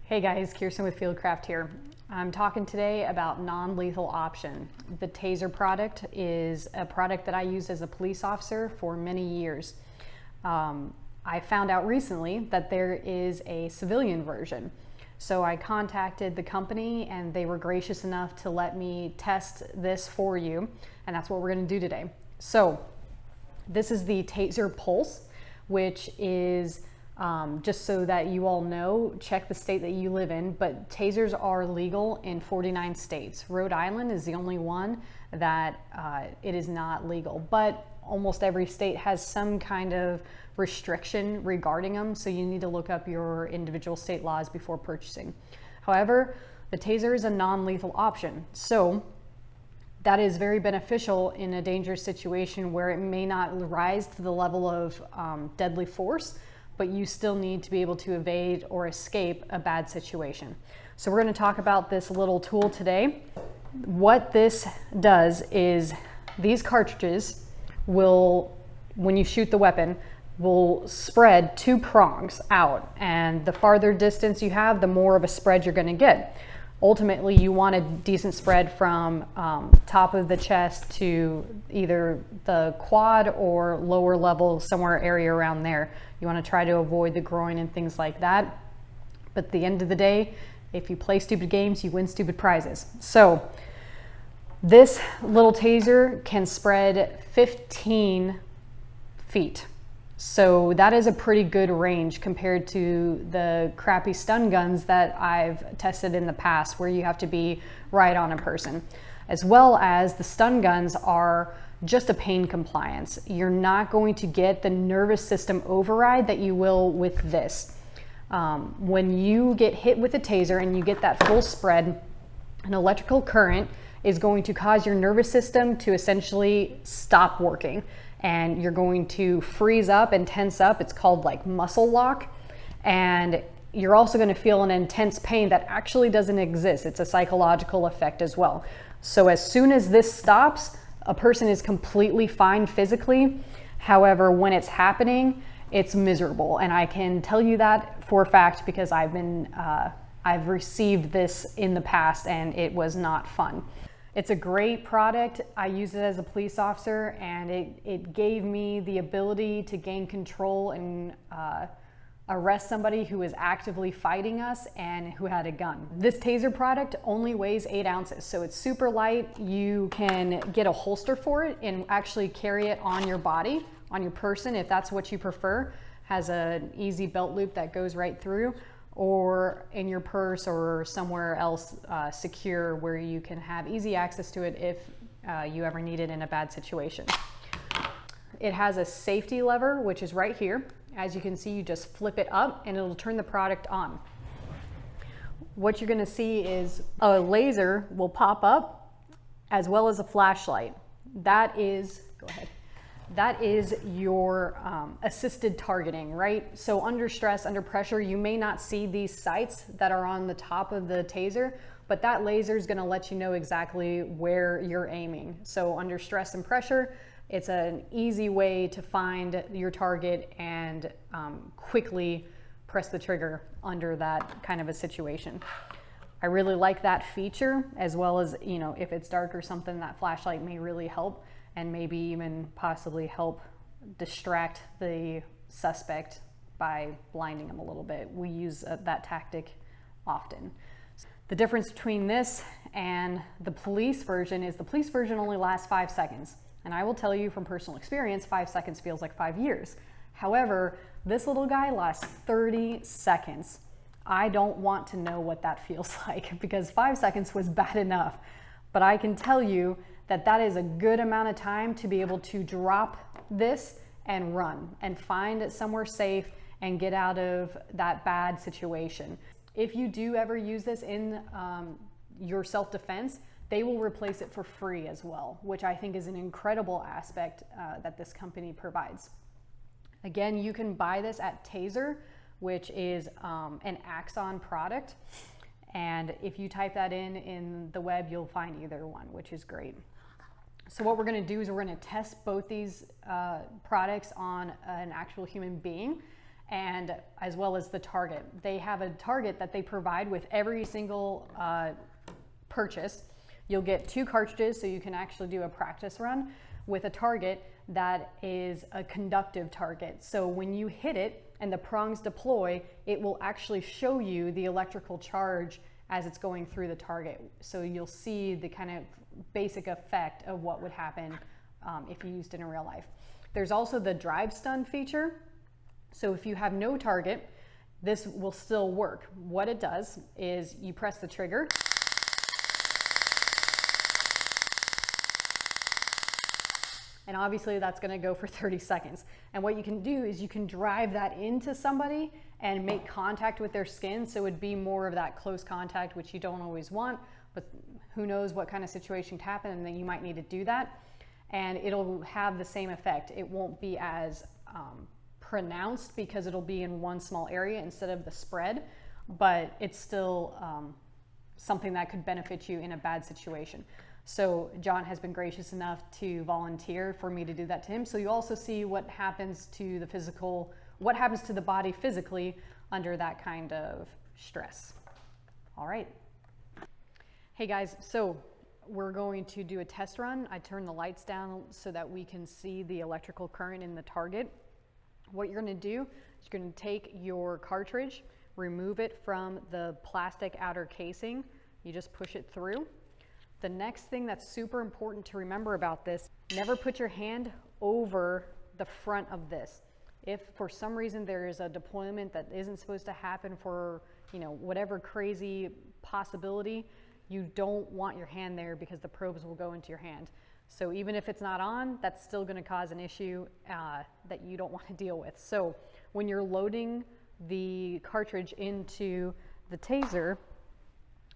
Hey guys, Kirsten with Fieldcraft here. I'm talking today about non-lethal option. The TASER product is a product that I used as a police officer for many years. I found out recently that there is a civilian version. So I contacted the company and they were gracious enough to let me test this for you. And that's what we're going to do today. So this is the TASER Pulse, which is just so that you all know, check the state that you live in, but tasers are legal in 49 states. Rhode Island is the only one that it is not legal, but almost every state has some kind of restriction regarding them, so you need to look up your individual state laws before purchasing. However, the taser is a non-lethal option, so that is very beneficial in a dangerous situation where it may not rise to the level of deadly force, but you still need to be able to evade or escape a bad situation. So we're going to talk about this little tool today. What this does is these cartridges will, when you shoot the weapon, will spread two prongs out, and the farther distance you have, the more of a spread you're going to get. Ultimately, you want a decent spread from top of the chest to either the quad or lower level, somewhere area around there. You want to try to avoid the groin and things like that. But at the end of the day, if you play stupid games, you win stupid prizes. So this little taser can spread 15 feet. So that is a pretty good range compared to the crappy stun guns that I've tested in the past, where you have to be right on a person. As well as the stun guns are just a pain compliance. You're not going to get the nervous system override that you will with this. When you get hit with a taser and you get that full spread, an electrical current is going to cause your nervous system to essentially stop working. And you're going to freeze up and tense up. It's called like muscle lock. And you're also going to feel an intense pain that actually doesn't exist. It's a psychological effect as well. So as soon as this stops, a person is completely fine physically. However, when it's happening, it's miserable. And I can tell you that for a fact because I've received this in the past and it was not fun. It's a great product. I use it as a police officer, and it gave me the ability to gain control and arrest somebody who was actively fighting us and who had a gun. This taser product only weighs 8 ounces, so it's super light. You can get a holster for it and actually carry it on your body, on your person, if that's what you prefer. Has an easy belt loop that goes right through, or in your purse or somewhere else secure where you can have easy access to it if you ever need it in a bad situation. It has a safety lever, which is right here. As you can see, you just flip it up and it'll turn the product on. What you're gonna see is a laser will pop up as well as a flashlight. That is, go ahead. That is your assisted targeting, right? So under stress, under pressure, you may not see these sights that are on the top of the taser, but that laser is going to let you know exactly where you're aiming. So under stress and pressure, it's an easy way to find your target and quickly press the trigger under that kind of a situation. I really like that feature, as well as, you know, if it's dark or something, that flashlight may really help, and maybe even possibly help distract the suspect by blinding them a little bit. We use that tactic often. The difference between this and the police version is the police version only lasts 5 seconds. And I will tell you from personal experience, 5 seconds feels like 5 years. However, this little guy lasts 30 seconds. I don't want to know what that feels like, because 5 seconds was bad enough. But I can tell you that is a good amount of time to be able to drop this and run and find somewhere safe and get out of that bad situation. If you do ever use this in your self-defense, they will replace it for free as well, which I think is an incredible aspect that this company provides. Again, you can buy this at TASER, which is an Axon product. And if you type that in the web, you'll find either one, which is great. So what we're going to do is we're going to test both these products on an actual human being, and as well as the target. They have a target that they provide with every single purchase. You'll get 2 cartridges so you can actually do a practice run with a target that is a conductive target. So when you hit it and the prongs deploy, it will actually show you the electrical charge as it's going through the target. So you'll see the kind of basic effect of what would happen if you used it in real life. There's also the drive stun feature. So if you have no target, this will still work. What it does is you press the trigger, and obviously that's gonna go for 30 seconds. And what you can do is you can drive that into somebody and make contact with their skin, so it would be more of that close contact, which you don't always want, but who knows what kind of situation could happen, and then you might need to do that. And it'll have the same effect. It won't be as pronounced because it'll be in one small area instead of the spread, but it's still something that could benefit you in a bad situation. So John has been gracious enough to volunteer for me to do that to him. So you also see what happens to the physical, what happens to the body physically under that kind of stress. All right. Hey guys, so we're going to do a test run. I turn the lights down so that we can see the electrical current in the target. What you're going to do is you're going to take your cartridge, remove it from the plastic outer casing. You just push it through. The next thing that's super important to remember about this, never put your hand over the front of this. If for some reason there is a deployment that isn't supposed to happen for, whatever crazy possibility, you don't want your hand there because the probes will go into your hand. So even if it's not on, that's still going to cause an issue that you don't want to deal with. So when you're loading the cartridge into the TASER,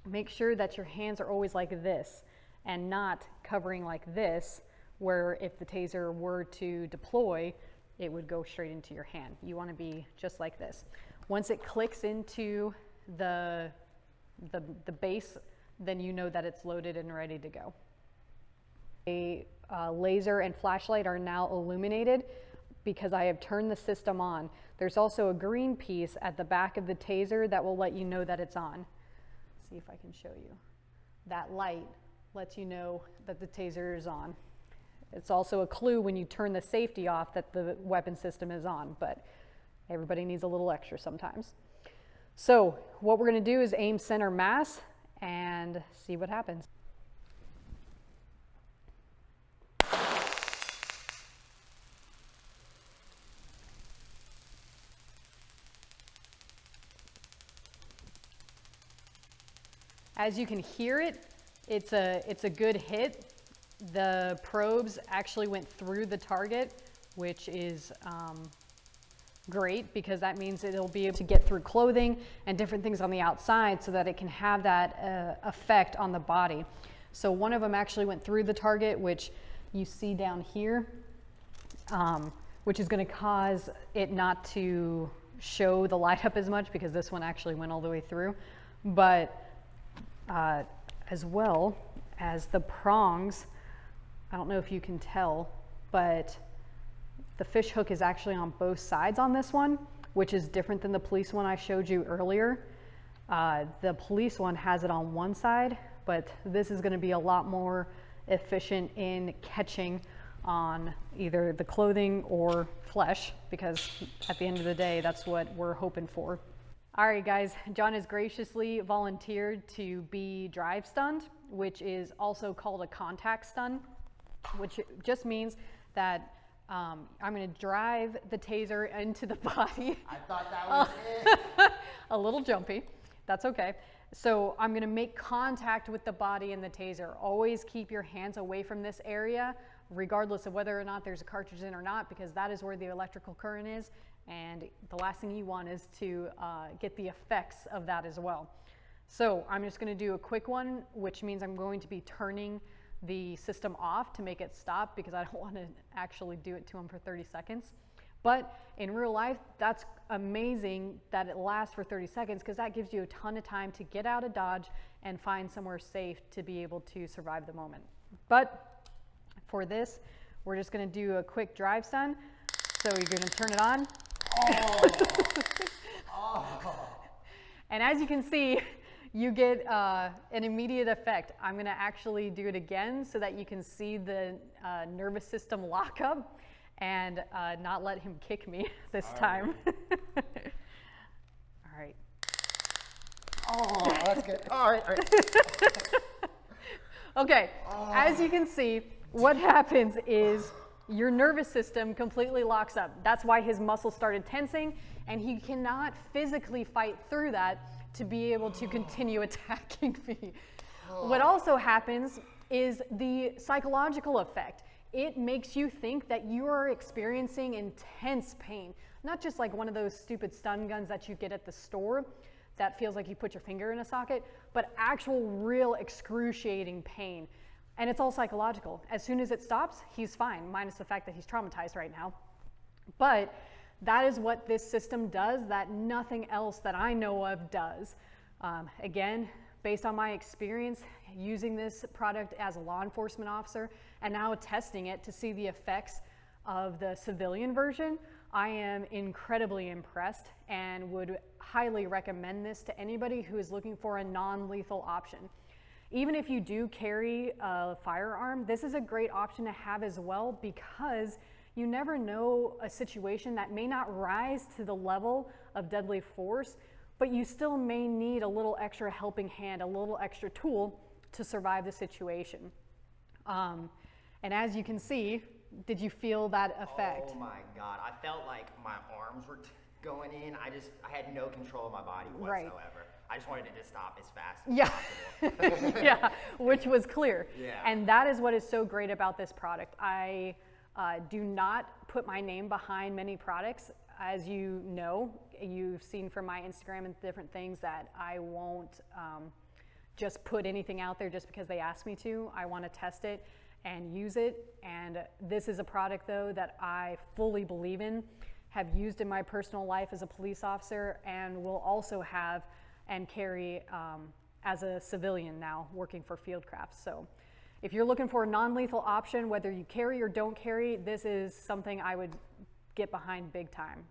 make sure that your hands are always like this and not covering like this, where if the TASER were to deploy, it would go straight into your hand. You want to be just like this. Once it clicks into the base, then you know that it's loaded and ready to go. A laser and flashlight are now illuminated because I have turned the system on. There's also a green piece at the back of the TASER that will let you know that it's on. See if I can show you. That light lets you know that the TASER is on. It's also a clue when you turn the safety off that the weapon system is on, but everybody needs a little extra sometimes. So what we're going to do is aim center mass and see what happens. As you can hear it, it's a good hit. The probes actually went through the target, which is great because that means it'll be able to get through clothing and different things on the outside so that it can have that effect on the body. So one of them actually went through the target, which you see down here, which is going to cause it not to show the light up as much because this one actually went all the way through. But as well as the prongs, I don't know if you can tell, but the fish hook is actually on both sides on this one, which is different than the police one I showed you earlier. The police one has it on one side, but this is going to be a lot more efficient in catching on either the clothing or flesh, because at the end of the day, that's what we're hoping for. All right, guys, John has graciously volunteered to be drive stunned, which is also called a contact stun, which just means that I'm going to drive the TASER into the body. I thought that was it. A little jumpy. That's okay. So I'm going to make contact with the body and the TASER. Always keep your hands away from this area, regardless of whether or not there's a cartridge in or not, because that is where the electrical current is. And the last thing you want is to get the effects of that as well. So I'm just going to do a quick one, which means I'm going to be turning the system off to make it stop because I don't want to actually do it to them for 30 seconds. But in real life, that's amazing that it lasts for 30 seconds because that gives you a ton of time to get out of Dodge and find somewhere safe to be able to survive the moment. But for this, we're just going to do a quick drive stun. So you're going to turn it on And as you can see, you get an immediate effect. I'm going to actually do it again so that you can see the nervous system lock up and not let him kick me this time. All right. Oh, that's good. All right. Okay, as you can see, what happens is your nervous system completely locks up. That's why his muscles started tensing, and he cannot physically fight through that to be able to continue attacking me. What also happens is the psychological effect. It makes you think that you are experiencing intense pain, not just like one of those stupid stun guns that you get at the store that feels like you put your finger in a socket, but actual real excruciating pain. And it's all psychological. As soon as it stops, he's fine, minus the fact that he's traumatized right now. But that is what this system does that nothing else that I know of does. Again, based on my experience using this product as a law enforcement officer and now testing it to see the effects of the civilian version, I am incredibly impressed and would highly recommend this to anybody who is looking for a non-lethal option. Even if you do carry a firearm, this is a great option to have as well, because you never know a situation that may not rise to the level of deadly force, but you still may need a little extra helping hand, a little extra tool to survive the situation. And as you can see, did you feel that effect? Oh my God, I felt like my arms were going in. I had no control of my body whatsoever. Right. I just wanted it to stop as fast as Yeah. possible. Yeah, which was clear. Yeah. And that is what is so great about this product. I do not put my name behind many products. As you know, you've seen from my Instagram and different things that I won't just put anything out there just because they ask me to. I want to test it and use it. And this is a product, though, that I fully believe in, have used in my personal life as a police officer, and will also have and carry as a civilian now working for Fieldcraft. So if you're looking for a non-lethal option, whether you carry or don't carry, this is something I would get behind big time.